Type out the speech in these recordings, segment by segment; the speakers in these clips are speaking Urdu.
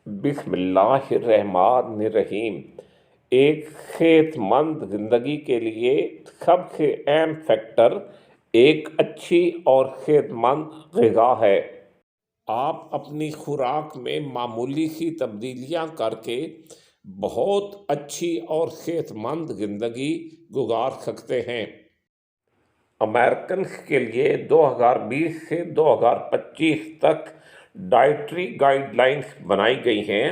بسم اللہ الرحمن الرحیم۔ ایک صحت مند زندگی کے لیے سب سے اہم فیکٹر ایک اچھی اور صحت مند غذا ہے۔ آپ اپنی خوراک میں معمولی سی تبدیلیاں کر کے بہت اچھی اور صحت مند زندگی گزار سکتے ہیں۔ امریکنز کے لیے 2020 سے 2025 تک ڈائٹری گائیڈ لائنز بنائی گئی ہیں۔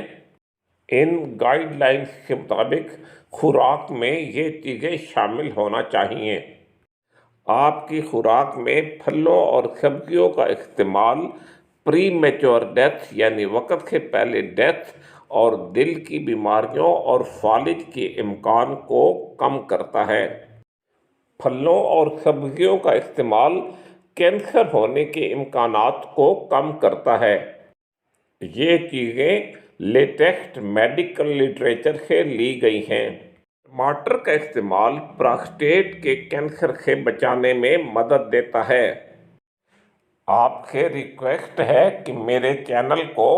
ان گائیڈ لائنز کے مطابق خوراک میں یہ چیزیں شامل ہونا چاہیے۔ آپ کی خوراک میں پھلوں اور سبزیوں کا استعمال پری میچور ڈیتھ یعنی وقت سے پہلے ڈیتھ اور دل کی بیماریوں اور فالج کے امکان کو کم کرتا ہے۔ پھلوں اور سبزیوں کا استعمال کینسر ہونے کے امکانات کو کم کرتا ہے۔ یہ چیزیں لیٹسٹ میڈیکل لٹریچر سے لی گئی ہیں۔ ٹماٹر کا استعمال پراسٹیٹ کے کینسر سے بچانے میں مدد دیتا ہے۔ آپ سے ریکویسٹ ہے کہ میرے چینل کو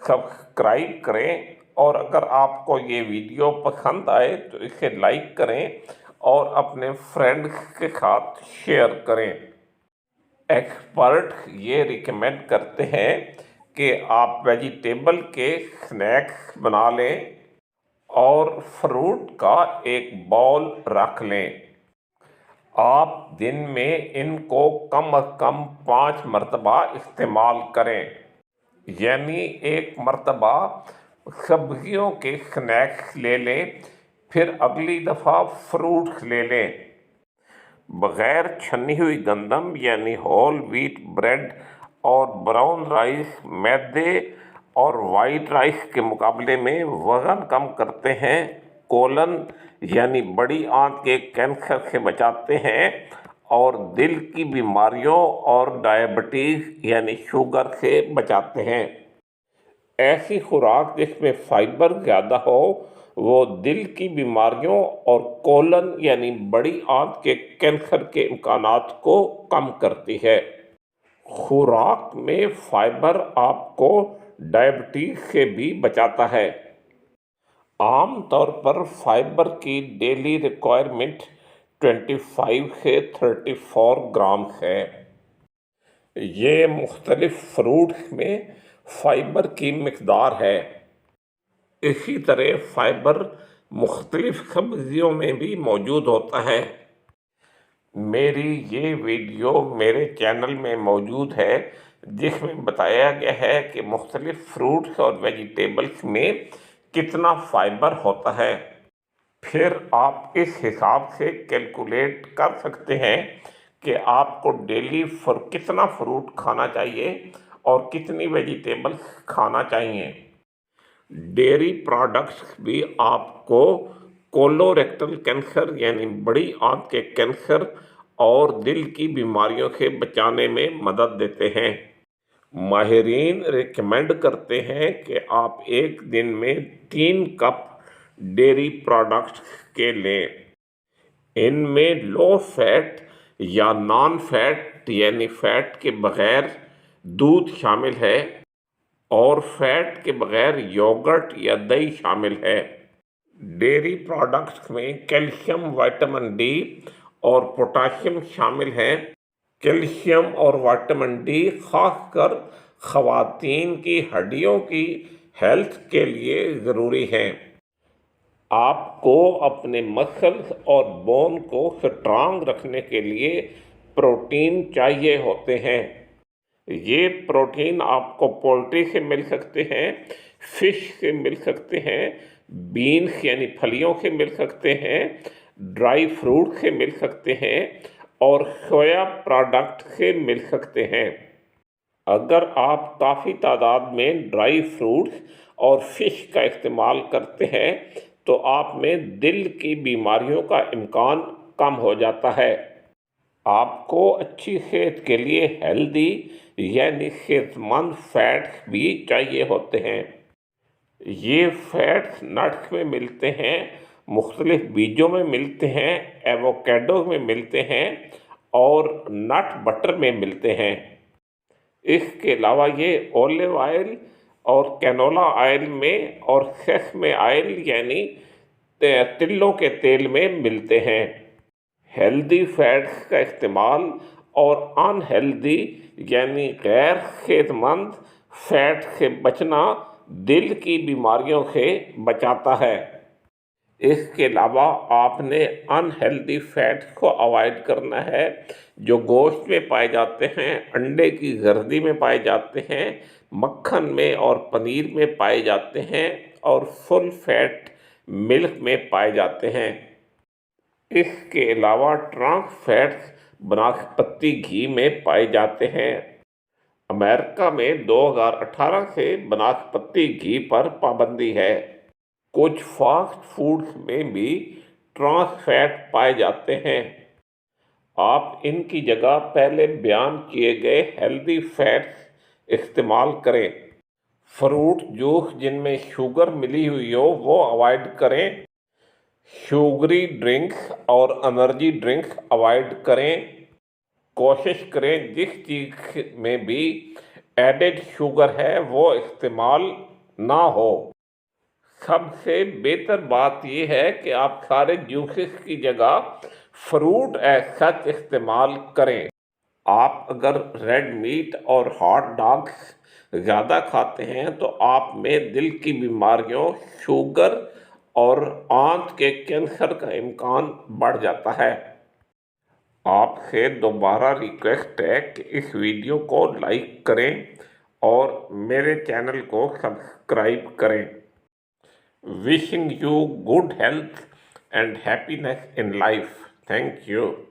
سبسکرائب کریں اور اگر آپ کو یہ ویڈیو پسند آئے تو اسے لائک کریں اور اپنے فرینڈز کے ساتھ شیئر کریں۔ ایکسپرٹ یہ ریکمینڈ کرتے ہیں کہ آپ ویجیٹیبل کے سنیکس بنا لیں اور فروٹ کا ایک باؤل رکھ لیں۔ آپ دن میں ان کو کم از کم 5 مرتبہ استعمال کریں، یعنی ایک مرتبہ سبزیوں کے سنیکس لے لیں پھر اگلی دفعہ فروٹس لے لیں۔ بغیر چھنی ہوئی گندم یعنی ہول ویٹ بریڈ اور براؤن رائس میدے اور وائٹ رائس کے مقابلے میں وزن کم کرتے ہیں، کولن یعنی بڑی آنت کے کینسر سے بچاتے ہیں اور دل کی بیماریوں اور ڈائبٹیز یعنی شوگر سے بچاتے ہیں۔ ایسی خوراک جس میں فائبر زیادہ ہو وہ دل کی بیماریوں اور کولن یعنی بڑی آنت کے کینسر کے امکانات کو کم کرتی ہے۔ خوراک میں فائبر آپ کو ڈائبٹیز سے بھی بچاتا ہے۔ عام طور پر فائبر کی ڈیلی ریکوائرمنٹ 25 سے 34 گرام ہے۔ یہ مختلف فروٹس میں فائبر کی مقدار ہے۔ اسی طرح فائبر مختلف سبزیوں میں بھی موجود ہوتا ہے۔ میری یہ ویڈیو میرے چینل میں موجود ہے جس میں بتایا گیا ہے کہ مختلف فروٹس اور ویجیٹیبلز میں کتنا فائبر ہوتا ہے۔ پھر آپ اس حساب سے کیلکولیٹ کر سکتے ہیں کہ آپ کو ڈیلی کتنا فروٹ کھانا چاہیے اور کتنی ویجیٹیبلز کھانا چاہیے۔ ڈیری پروڈکٹس بھی آپ کو کولوریکٹل کینسر یعنی بڑی آنت کے کینسر اور دل کی بیماریوں سے بچانے میں مدد دیتے ہیں۔ ماہرین ریکمینڈ کرتے ہیں کہ آپ ایک دن میں 3 کپ ڈیری پروڈکٹس کے لیں۔ ان میں لو فیٹ یا نان فیٹ یعنی فیٹ کے بغیر دودھ شامل ہے اور فیٹ کے بغیر یوگرٹ یا دہی شامل ہے۔ ڈیری پروڈکٹس میں کیلشیم، وٹامن ڈی اور پوٹاشیم شامل ہیں۔ کیلشیم اور وٹامن ڈی خاص کر خواتین کی ہڈیوں کی ہیلتھ کے لیے ضروری ہیں۔ آپ کو اپنے مسلز اور بون کو سٹرانگ رکھنے کے لیے پروٹین چاہیے ہوتے ہیں۔ یہ پروٹین آپ کو پولٹری سے مل سکتے ہیں، فش سے مل سکتے ہیں، بینس یعنی پھلیوں سے مل سکتے ہیں، ڈرائی فروٹ سے مل سکتے ہیں اور سویا پروڈکٹ سے مل سکتے ہیں۔ اگر آپ کافی تعداد میں ڈرائی فروٹس اور فش کا استعمال کرتے ہیں تو آپ میں دل کی بیماریوں کا امکان کم ہو جاتا ہے۔ آپ کو اچھی صحت کے لیے ہیلدی یعنی صحت مند فیٹس بھی چاہیے ہوتے ہیں۔ یہ فیٹس نٹس میں ملتے ہیں، مختلف بیجوں میں ملتے ہیں، ایووکیڈو میں ملتے ہیں اور نٹ بٹر میں ملتے ہیں۔ اس کے علاوہ یہ اولیو آئل اور کینولا آئل میں اور سیسمے آئل یعنی تلوں کے تیل میں ملتے ہیں۔ ہیلدی فیٹس کا استعمال اور ان ہیلدی یعنی غیر صحت مند فیٹ سے بچنا دل کی بیماریوں سے بچاتا ہے۔ اس کے علاوہ آپ نے ان ہیلدی فیٹس کو اوائڈ کرنا ہے جو گوشت میں پائے جاتے ہیں، انڈے کی زردی میں پائے جاتے ہیں، مکھن میں اور پنیر میں پائے جاتے ہیں اور فل فیٹ ملک میں پائے جاتے ہیں۔ اس کے علاوہ ٹرانس فیٹس بناسپتی گھی میں پائے جاتے ہیں۔ امریکہ میں 2018 سے بناسپتی گھی پر پابندی ہے۔ کچھ فاسٹ فوڈز میں بھی ٹرانس فیٹ پائے جاتے ہیں۔ آپ ان کی جگہ پہلے بیان کیے گئے ہیلدی فیٹس استعمال کریں۔ فروٹ جوس جن میں شوگر ملی ہوئی ہو وہ اوائڈ کریں۔ شوگری ڈرنکس اور انرجی ڈرنکس اوائڈ کریں۔ کوشش کریں جس چیز میں بھی ایڈڈ شوگر ہے وہ استعمال نہ ہو۔ سب سے بہتر بات یہ ہے کہ آپ سارے جوسز کی جگہ فروٹ ایز سچ استعمال کریں۔ آپ اگر ریڈ میٹ اور ہاٹ ڈاگز زیادہ کھاتے ہیں تو آپ میں دل کی بیماریوں، شوگر اور آنت کے کینسر کا امکان بڑھ جاتا ہے۔ آپ سے دوبارہ ریکویسٹ ہے کہ اس ویڈیو کو لائک کریں اور میرے چینل کو سبسکرائب کریں۔ Wishing you good health and happiness in life. Thank you.